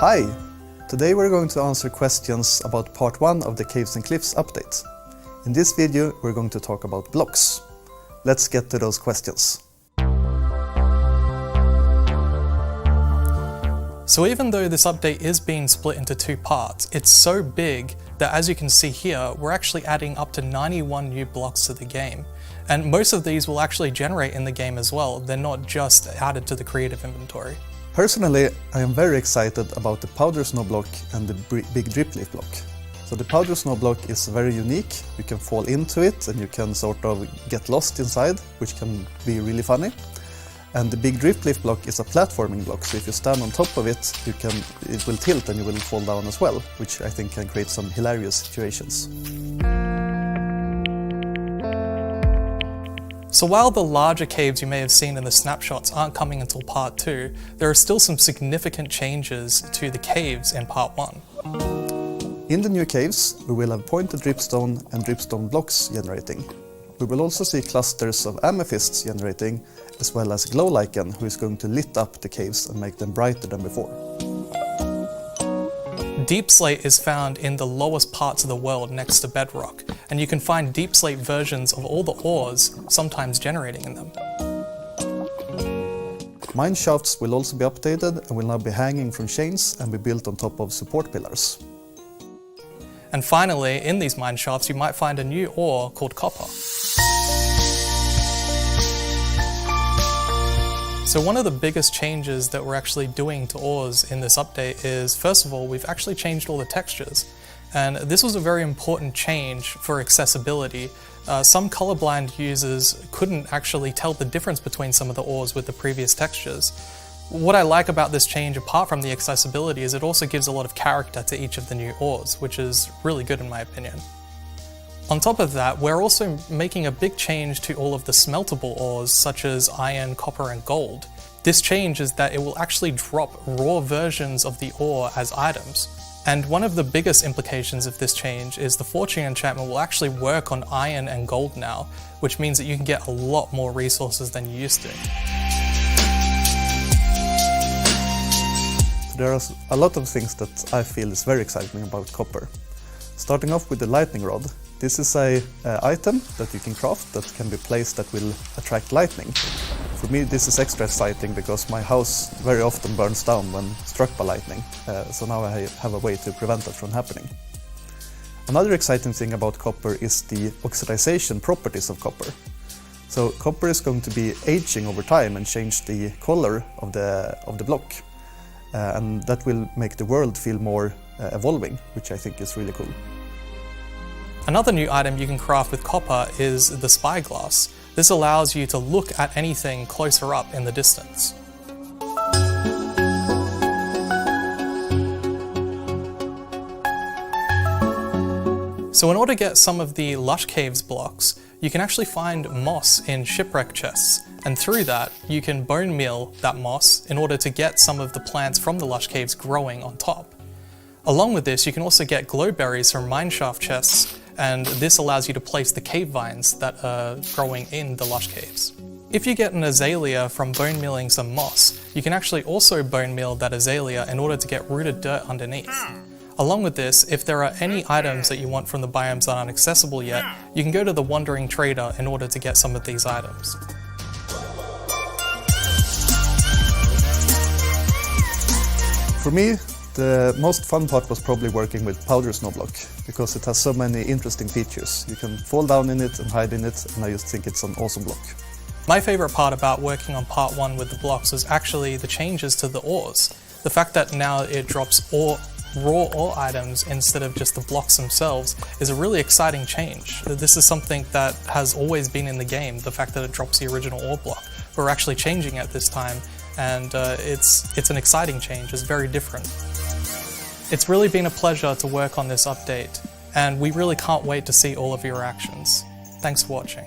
Hi! Today we're going to answer questions about part 1 of the Caves and Cliffs update. In this video we're going to talk about blocks. Let's get to those questions. So even though this update is being split into two parts, it's so big that, as you can see here, we're actually adding up to 91 new blocks to the game. And most of these will actually generate in the game as well. They're not just added to the creative inventory. Personally, I am very excited about the powder snow block and the big drip leaf block. So the powder snow block is very unique. You can fall into it and you can sort of get lost inside, which can be really funny. And the big drip leaf block is a platforming block, so if you stand on top of it, it will tilt and you will fall down as well, which I think can create some hilarious situations. So while the larger caves you may have seen in the snapshots aren't coming until part 2, there are still some significant changes to the caves in part 1. In the new caves, we will have pointed dripstone and dripstone blocks generating. We will also see clusters of amethysts generating, as well as glow lichen, who is going to lit up the caves and make them brighter than before. Deep slate is found in the lowest parts of the world next to bedrock, and you can find deep slate versions of all the ores sometimes generating in them. Mine shafts will also be updated and will now be hanging from chains and be built on top of support pillars. And finally, in these mine shafts you might find a new ore called copper. So one of the biggest changes that we're actually doing to ores in this update is, first of all, we've actually changed all the textures. And this was a very important change for accessibility. Some colorblind users couldn't actually tell the difference between some of the ores with the previous textures. What I like about this change, apart from the accessibility, is it also gives a lot of character to each of the new ores, which is really good in my opinion. On top of that, we're also making a big change to all of the smeltable ores, such as iron, copper, and gold. This change is that it will actually drop raw versions of the ore as items. And one of the biggest implications of this change is the fortune enchantment will actually work on iron and gold now, which means that you can get a lot more resources than you used to. There are a lot of things that I feel is very exciting about copper. Starting off with the lightning rod. This is an item that you can craft that can be placed that will attract lightning. For me this is extra exciting because my house very often burns down when struck by lightning, so now I have a way to prevent that from happening. Another exciting thing about copper is the oxidization properties of copper. So copper is going to be aging over time and change the color of the block. And that will make the world feel more evolving, which I think is really cool. Another new item you can craft with copper is the spyglass. This allows you to look at anything closer up in the distance. So in order to get some of the Lush Caves blocks, you can actually find moss in shipwreck chests, and through that you can bone meal that moss in order to get some of the plants from the Lush Caves growing on top. Along with this, you can also get glowberries from mineshaft chests, and this allows you to place the cave vines that are growing in the Lush Caves. If you get an azalea from bone mealing some moss, you can actually also bone meal that azalea in order to get rooted dirt underneath. Along with this, if there are any items that you want from the biomes that aren't accessible yet, you can go to the Wandering Trader in order to get some of these items. For me, the most fun part was probably working with powder snow block, because it has so many interesting features. You can fall down in it and hide in it, and I just think it's an awesome block. My favourite part about working on part 1 with the blocks was actually the changes to the ores. The fact that now it drops raw ore items instead of just the blocks themselves is a really exciting change. This is something that has always been in the game, the fact that it drops the original ore block. We're actually changing it this time, and it's an exciting change. It's very different. It's really been a pleasure to work on this update, and we really can't wait to see all of your reactions. Thanks for watching.